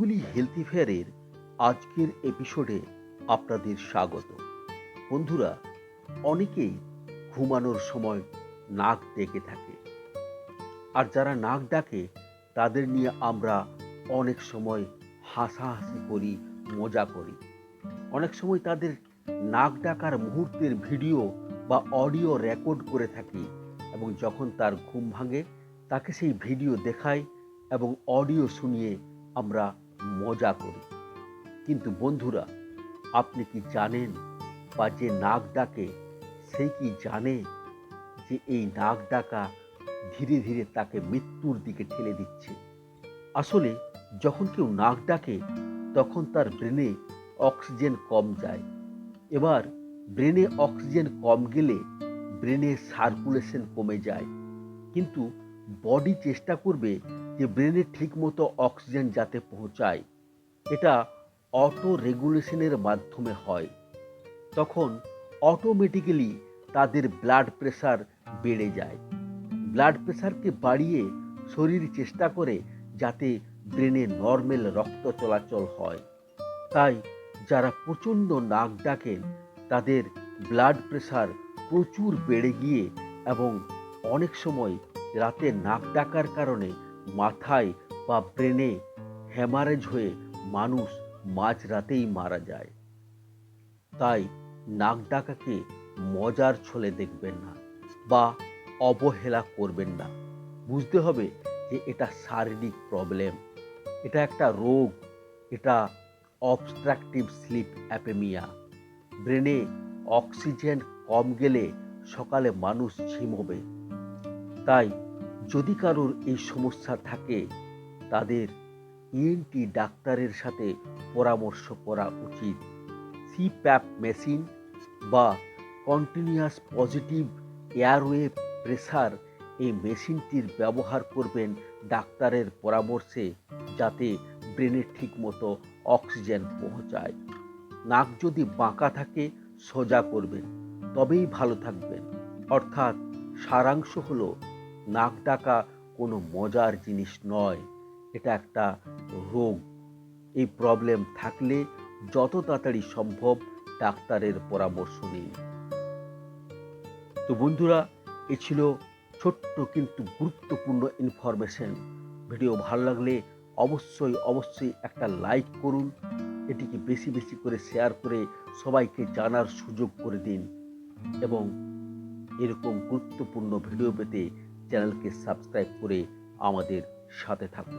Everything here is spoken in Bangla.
কাজগুলি হেলথি ফেয়ারের আজকের এপিসোডে আপনাদের স্বাগত। বন্ধুরা, অনেকেই ঘুমানোর সময় নাক ডেকে থাকে, আর যারা নাক ডাকে তাদের নিয়ে আমরা অনেক সময় হাসাহাসি করি, মজা করি। অনেক সময় তাদের নাক ডাকার মুহূর্তের ভিডিও বা অডিও রেকর্ড করে থাকি, এবং যখন তার ঘুম ভাঙে তাকে সেই ভিডিও দেখাই এবং অডিও শুনিয়ে আমরা মজা করি। কিন্তু বন্ধুরা, আপনি কি জানেন, বা যে নাক ডাকে সে কি জানে যে এই নাক ডাকা ধীরে ধীরে তাকে মৃত্যুর দিকে ঠেলে দিচ্ছে? আসলে যখন কেউ নাক ডাকে তখন তার ব্রেনে অক্সিজেন কম যায়। এবার ব্রেনে অক্সিজেন কম গেলে ব্রেনের সার্কুলেশন কমে যায়, কিন্তু বডি চেষ্টা করবে যে ব্রেনে ঠিকমতো অক্সিজেন যাতে পৌঁছায়। এটা অটো রেগুলেশনের মাধ্যমে হয়। তখন অটোমেটিক্যালি তাদের ব্লাড প্রেশার বেড়ে যায়। ব্লাড প্রেশারকে বাড়িয়ে শরীর চেষ্টা করে যাতে ব্রেনে নর্মাল রক্ত চলাচল হয়। তাই যারা প্রচণ্ড নাক ডাকেন তাদের ব্লাড প্রেশার প্রচুর বেড়ে গিয়ে এবং অনেক সময় রাতে নাক ডাকার কারণে মাথায় বা ব্রেনে হ্যামারেজ হয়ে মানুষ মাঝরাতেই মারা যায়। তাই নাক ডাকাকে মজার ছলে দেখবেন না বা অবহেলা করবেন না। বুঝতে হবে যে এটা শারীরিক প্রবলেম, এটা একটা রোগ, এটা অবস্ট্রাকটিভ স্লিপ অ্যাপেমিয়া। ব্রেনে অক্সিজেন কম গেলে সকালে মানুষ ঝিমোবে। তাই যদি কারোর এই সমস্যা থাকে তাদের ইএনটি ডাক্তারের সাথে পরামর্শ করা উচিত। সিপ্যাপ মেশিন বা কন্টিনিউয়াস পজিটিভ এয়ারওয়ে প্রেসার, এই মেশিনটির ব্যবহার করবেন ডাক্তারের পরামর্শে, যাতে ব্রেনে ঠিকমতো অক্সিজেন পৌঁছায়। নাক যদি বাঁকা থাকে সোজা করবেন, তবেই ভালো থাকবেন। অর্থাৎ সারাংশ হলো, নাক ডাকা কোনো মজার জিনিস নয়, এটা একটা রোগ। এই প্রবলেম থাকলে যত তাড়াতাড়ি সম্ভব ডাক্তারের পরামর্শ নিন। তো বন্ধুরা, এ ছিল ছোট্ট কিন্তু গুরুত্বপূর্ণ ইনফরমেশন। ভিডিও ভালো লাগলে অবশ্যই একটা লাইক করুন, এটিকে বেশি বেশি করে শেয়ার করে সবাইকে জানার সুযোগ করে দিন, এবং এরকম গুরুত্বপূর্ণ ভিডিও পেতে চ্যানেলকে সাবস্ক্রাইব করে আমাদের সাথে থাকুন।